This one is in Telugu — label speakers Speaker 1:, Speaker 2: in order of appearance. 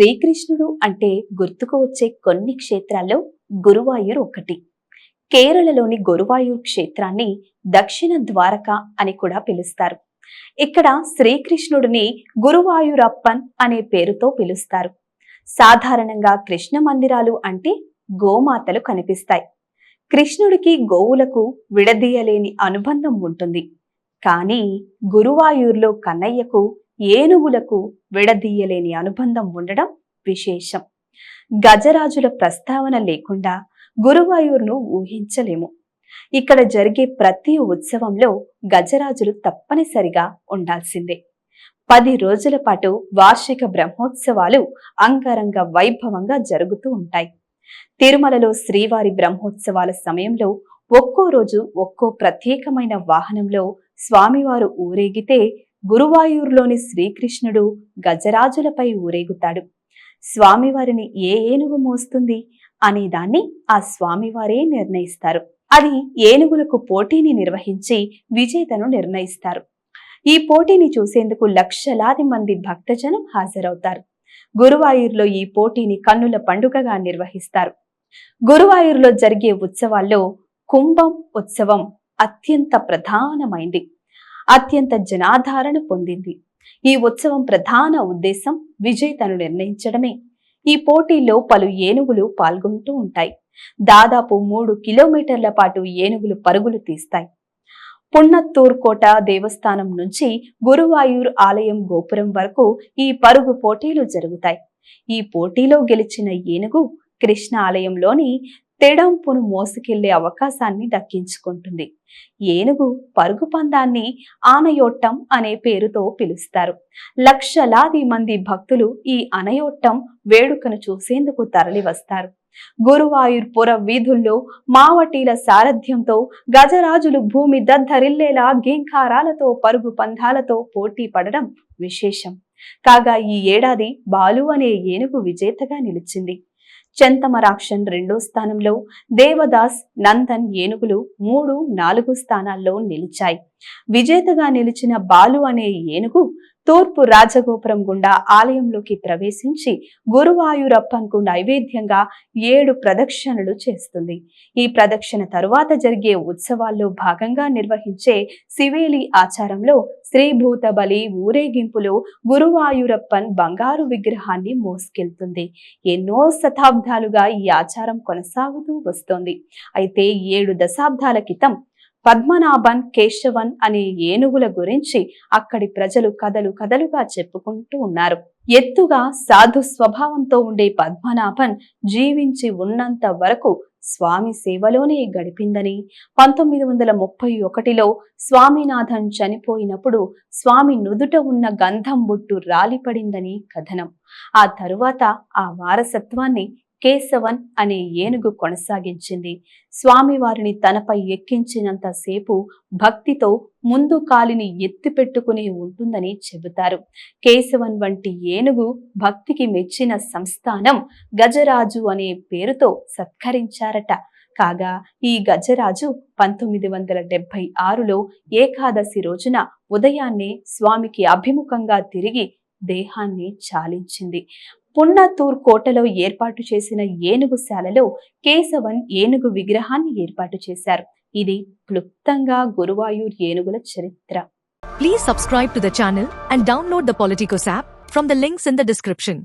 Speaker 1: శ్రీకృష్ణుడు అంటే గుర్తుకు వచ్చే కొన్ని క్షేత్రాల్లో గురువాయూర్ ఒకటి. కేరళలోని గురువాయూర్ క్షేత్రాన్ని దక్షిణ ద్వారక అని కూడా పిలుస్తారు. ఇక్కడ శ్రీకృష్ణుడిని గురువాయూరప్పన్ అనే పేరుతో పిలుస్తారు. సాధారణంగా కృష్ణ మందిరాలు అంటే గోమాతలు కనిపిస్తాయి. కృష్ణుడికి గోవులకు విడదీయలేని అనుబంధం ఉంటుంది. కానీ గురువాయూర్లో కన్నయ్యకు ఏనుగులకు విడదీయలేని అనుబంధం ఉండడం విశేషం. గజరాజుల ప్రస్తావన లేకుండా గురువాయూర్ను ఊహించలేము. ఇక్కడ జరిగే ప్రతి ఉత్సవంలో గజరాజులు తప్పనిసరిగా ఉండాల్సిందే. 10 రోజుల పాటు వార్షిక బ్రహ్మోత్సవాలు అంగరంగ వైభవంగా జరుగుతూ ఉంటాయి. తిరుమలలో శ్రీవారి బ్రహ్మోత్సవాల సమయంలో ఒక్కో రోజు ఒక్కో ప్రత్యేకమైన వాహనంలో స్వామివారు ఊరేగితే, గురువాయూర్లోని శ్రీకృష్ణుడు గజరాజులపై ఊరేగుతాడు. స్వామివారిని ఏ ఏనుగు మోస్తుంది అనే దాన్ని ఆ స్వామివారే నిర్ణయిస్తారు. అది ఏనుగులకు పోటీని నిర్వహించి విజేతను నిర్ణయిస్తారు. ఈ పోటీని చూసేందుకు లక్షలాది మంది భక్తజనం హాజరవుతారు. గురువాయూర్లో ఈ పోటీని కన్నుల పండుగగా నిర్వహిస్తారు. గురువాయూర్లో జరిగే ఉత్సవాల్లో కుంభం ఉత్సవం అత్యంత ప్రధానమైంది. అత్యంత జనాధారణ పొందింది. ఈ ఉత్సవం ప్రధాన ఉద్దేశం విజేతను నిర్ణయించడమే. ఈ పోటీల్లో పలు ఏనుగులు పాల్గొంటూ ఉంటాయి. దాదాపు 3 కిలోమీటర్ల పాటు ఏనుగులు పరుగులు తీస్తాయి. పున్నత్తూర్ కోట దేవస్థానం నుంచి గురువాయూర్ ఆలయం గోపురం వరకు ఈ పరుగు పోటీలు జరుగుతాయి. ఈ పోటీలో గెలిచిన ఏనుగు కృష్ణ ఆలయంలోని తెడంపును మోసుకెళ్లే అవకాశాన్ని దక్కించుకుంటుంది. ఏనుగు పరుగు పందాన్ని ఆనయోట్టం అనే పేరుతో పిలుస్తారు. లక్షలాది మంది భక్తులు ఈ అనయోట్టం వేడుకను చూసేందుకు తరలి వస్తారు. గురువాయూర్ పుర వీధుల్లో మావటీల సారథ్యంతో గజరాజులు భూమి దద్దరిల్లేలా గింకారాలతో పరుగు పందాలతో పోటీ పడడం విశేషం. కాగా ఈ ఏడాది బాలు అనే ఏనుగు విజేతగా నిలిచింది. చెంతమరాక్షన్ 2వ స్థానంలో, దేవదాస్, నందన్ ఏనుగులు 3, 4 స్థానాల్లో నిలిచాయి. విజేతగా నిలిచిన బాలు అనే ఏనుగు తూర్పు రాజగోపురం గుండా ఆలయంలోకి ప్రవేశించి గురువాయూరప్పన్కు నైవేద్యంగా 7 ప్రదక్షిణలు చేస్తుంది. ఈ ప్రదక్షిణ తరువాత జరిగే ఉత్సవాల్లో భాగంగా నిర్వహించే శివేలి ఆచారంలో శ్రీభూత బలి ఊరేగింపులో గురువాయూరప్పన్ బంగారు విగ్రహాన్ని మోసుకెళ్తుంది. ఎన్నో శతాబ్దాలుగా ఈ ఆచారం కొనసాగుతూ వస్తోంది. అయితే 7 దశాబ్దాల క్రితం పద్మనాభన్, కేశవన్ అనే ఏనుగుల గురించి అక్కడి ప్రజలు కథలుగా చెప్పుకుంటూ ఉన్నారు. ఎత్తుగా సాధు స్వభావంతో ఉండే పద్మనాభన్ జీవించి ఉన్నంత వరకు స్వామి సేవలోనే గడిపిందని, 1931లో స్వామినాథన్ చనిపోయినప్పుడు స్వామి నుదుట ఉన్న గంధం బొట్టు రాలిపడిందని కథనం. ఆ తరువాత ఆ వారసత్వాన్ని కేశవన్ అనే ఏనుగు కొనసాగించింది. స్వామివారిని తనపై ఎక్కించినంత సేపు భక్తితో ముందు కాలిని ఎత్తి పెట్టుకుని ఉంటుందని చెబుతారు. కేశవన్ వంటి ఏనుగు భక్తికి మెచ్చిన సంస్థానం గజరాజు అనే పేరుతో సత్కరించారట. కాగా ఈ గజరాజు 1976లో ఏకాదశి రోజున ఉదయాన్నే స్వామికి అభిముఖంగా తిరిగి దేహాన్ని చాలించింది. పున్నత్తూర్ కోటలో ఏర్పాటు చేసిన ఏనుగుశాలలో కేశవన్ ఏనుగు విగ్రహాన్ని ఏర్పాటు చేశారు. ఇది క్లుప్తంగా గురువాయూర్ ఏనుగుల చరిత్ర.
Speaker 2: Please subscribe to the channel and download the Politicos app from the links in the description.